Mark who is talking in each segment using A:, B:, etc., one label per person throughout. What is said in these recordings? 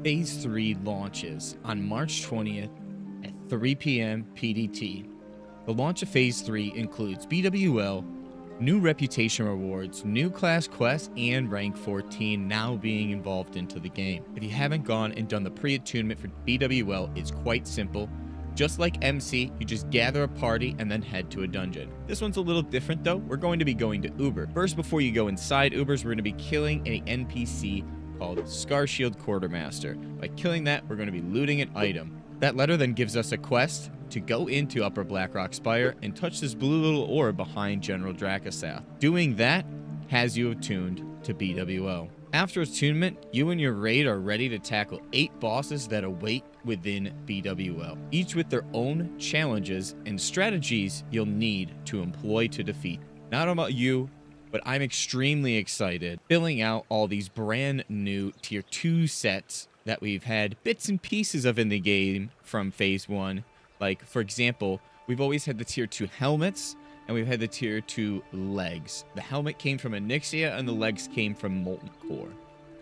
A: Phase 3 launches on March 20th at 3 p.m. PDT. The launch of Phase 3 includes BWL, new reputation rewards, new class quests, and rank 14 now being involved into the game. If you haven't gone and done the pre-attunement for BWL, it's quite simple. Just like MC, you just gather a party and then head to a dungeon. This one's a little different though. We're going to be going to Uber. First, before you go inside Ubers, we're going to be killing an NPC called Scarshield Quartermaster. By killing that, we're going to be looting an item. That letter then gives us a quest to go into Upper Blackrock Spire and touch this blue little orb behind General Dracosath. Doing that has you attuned to BWL. After attunement, you and your raid are ready to tackle 8 bosses that await within BWL, each with their own challenges and strategies you'll need to employ to defeat. Not about you, but I'm extremely excited filling out all these brand new tier 2 sets that we've had bits and pieces of in the game from phase 1. Like, for example, we've always had the tier 2 helmets, and we've had the tier 2 legs. The helmet came from Onyxia, and the legs came from Molten Core.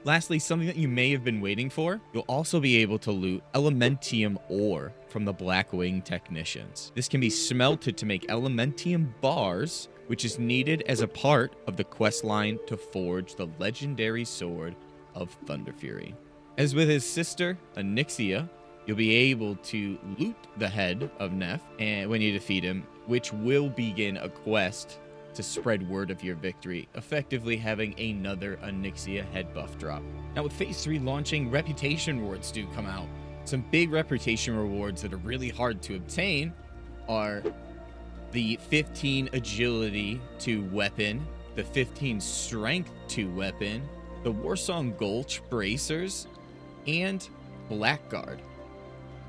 A: Lastly, something that you may have been waiting for, you'll also be able to loot Elementium Ore from the Blackwing Technicians. This can be smelted to make Elementium Bars, which is needed as a part of the quest line to forge the legendary sword of Thunderfury. As with his sister, Onyxia, you'll be able to loot the head of Neff and when you defeat him, which will begin a quest to spread word of your victory, effectively having another Onyxia head buff drop. Now with Phase 3 launching, reputation rewards do come out. Some big reputation rewards that are really hard to obtain are the 15 agility to weapon, the 15 strength to weapon, the Warsong Gulch bracers, and Blackguard.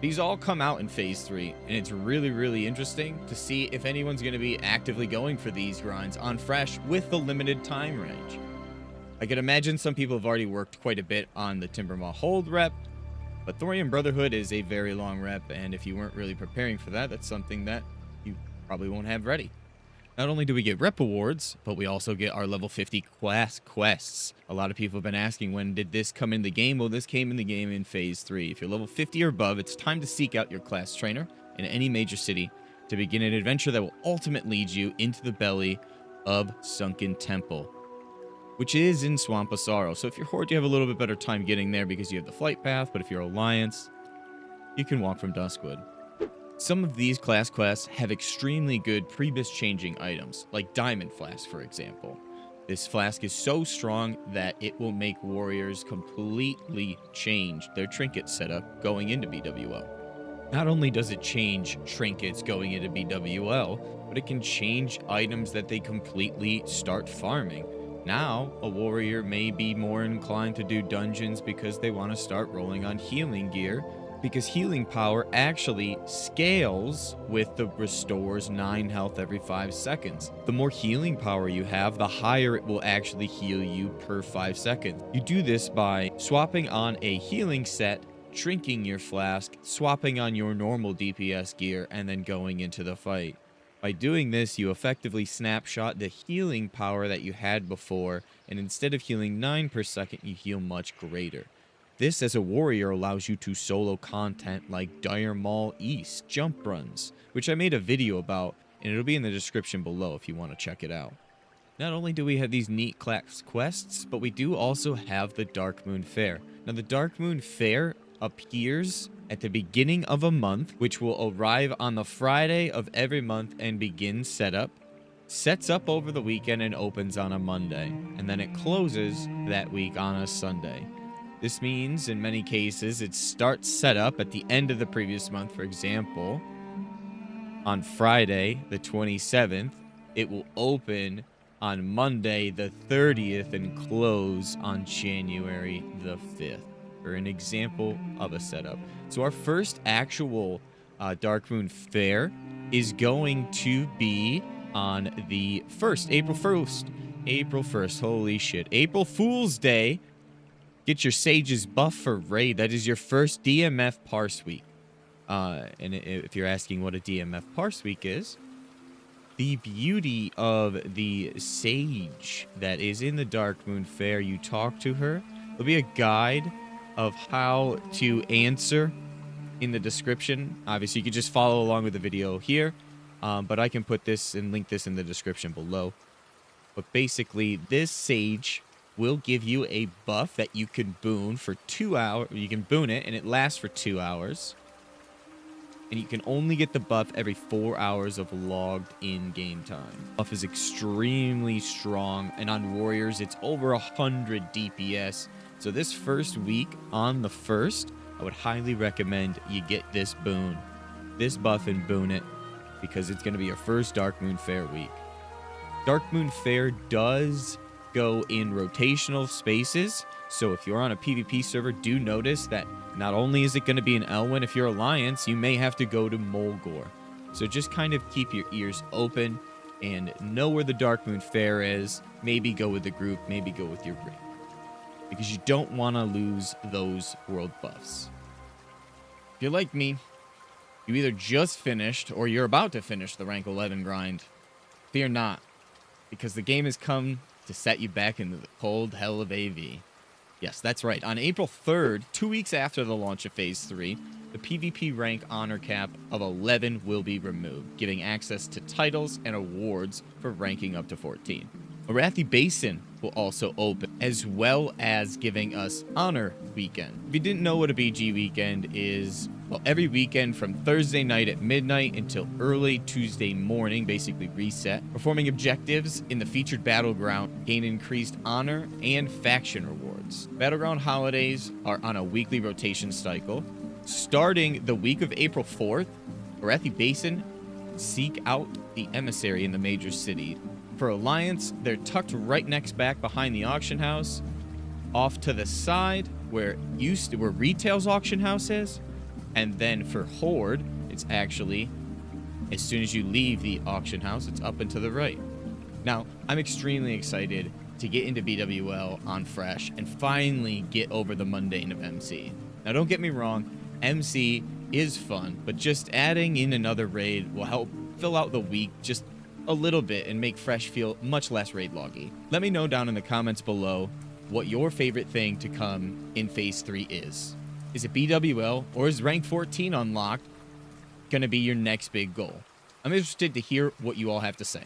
A: These all come out in Phase 3, and it's really interesting to see if anyone's going to be actively going for these grinds on Fresh with the limited time range. I can imagine some people have already worked quite a bit on the Timbermaw Hold rep, but Thorium Brotherhood is a very long rep, and if you weren't really preparing for that, that's something that you probably won't have ready. Not only do we get rep awards, but we also get our level 50 class quests. A lot of people have been asking, when did this come in the game? Well, this came in the game in Phase 3. If you're level 50 or above, it's time to seek out your class trainer in any major city to begin an adventure that will ultimately lead you into the belly of Sunken Temple, which is in Swamp of Sorrow. So if you're Horde, you have a little bit better time getting there because you have the flight path, but if you're Alliance, you can walk from Duskwood. Some of these class quests have extremely good pre-bis changing items, like Diamond Flask, for example. This flask is so strong that it will make warriors completely change their trinket setup going into BWL. Not only does it change trinkets going into BWL, but it can change items that they completely start farming. Now, a warrior may be more inclined to do dungeons because they want to start rolling on healing gear, because healing power actually scales with the restores 9 health every 5 seconds. The more healing power you have, the higher it will actually heal you per 5 seconds. You do this by swapping on a healing set, trinking your flask, swapping on your normal DPS gear, and then going into the fight. By doing this, you effectively snapshot the healing power that you had before, and instead of healing 9 per second, you heal much greater. This, as a warrior, allows you to solo content like Dire Maul East jump runs, which I made a video about, and it'll be in the description below if you want to check it out. Not only do we have these neat class quests, but we do also have the Dark Moon Fair. Now, the Dark Moon Fair appears at the beginning of a month, which will arrive on the Friday of every month and begin setup, sets up over the weekend, and opens on a Monday, and then it closes that week on a Sunday. This means, in many cases, it starts set up at the end of the previous month. For example, on Friday, the 27th, it will open on Monday, the 30th, and close on January the 5th, for an example of a setup. So our first actual Dark Moon Fair is going to be on the 1st, April 1st. April 1st, holy shit. April Fool's Day. Get your Sage's buff for raid. That is your first DMF Parse Week. And if you're asking what a DMF Parse Week is, the beauty of the Sage that is in the Dark Moon Fair, you talk to her. There'll be a guide of how to answer in the description. Obviously, you can just follow along with the video here, but I can put this and link this in the description below. But basically, this Sage will give you a buff that you can boon for 2 hours. You can boon it, and it lasts for 2 hours. And you can only get the buff every 4 hours of logged in game time. Buff is extremely strong, and on Warriors, it's over 100 DPS. So this first week, on the 1st, I would highly recommend you get this boon. This buff and boon it, because it's going to be your first Dark Moon Fair week. Dark Moon Fair does go in rotational spaces, so if you're on a PvP server, do notice that not only is it going to be in Elwyn, if you're Alliance, you may have to go to Mulgore. So just kind of keep your ears open and know where the Dark Moon Fair is. Maybe go with the group, maybe go with your ring, because you don't want to lose those world buffs. If you're like me, you either just finished or you're about to finish the rank 11 grind. Fear not, because the game has come to set you back into the cold hell of AV. Yes, that's right. On April 3rd, 2 weeks after the launch of Phase 3, the PvP rank honor cap of 11 will be removed, giving access to titles and awards for ranking up to 14. Arathi Basin will also open, as well as giving us Honor Weekend. If you didn't know what a BG Weekend is, well, every weekend from Thursday night at midnight until early Tuesday morning, basically reset, performing objectives in the featured battleground gain increased honor and faction rewards. Battleground holidays are on a weekly rotation cycle. Starting the week of April 4th, Arathi Basin seek out the emissary in the major city. For Alliance, they're tucked right next back behind the auction house, off to the side where Retail's auction house is, and then for Horde, it's actually, as soon as you leave the auction house, it's up and to the right. Now, I'm extremely excited to get into BWL on Fresh and finally get over the mundane of MC. Now, don't get me wrong, MC is fun, but just adding in another raid will help fill out the week just a little bit and make Fresh feel much less raid loggy. Let me know down in the comments below what your favorite thing to come in Phase 3 is. Is it BWL, or is rank 14 unlocked going to be your next big goal? I'm interested to hear what you all have to say.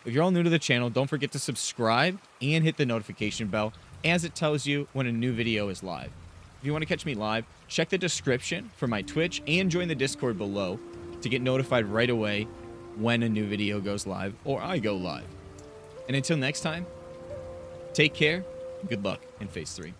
A: If you're all new to the channel, don't forget to subscribe and hit the notification bell, as it tells you when a new video is live. If you want to catch me live, check the description for my Twitch and join the Discord below to get notified right away when a new video goes live or I go live. And until next time, take care and good luck in Phase 3.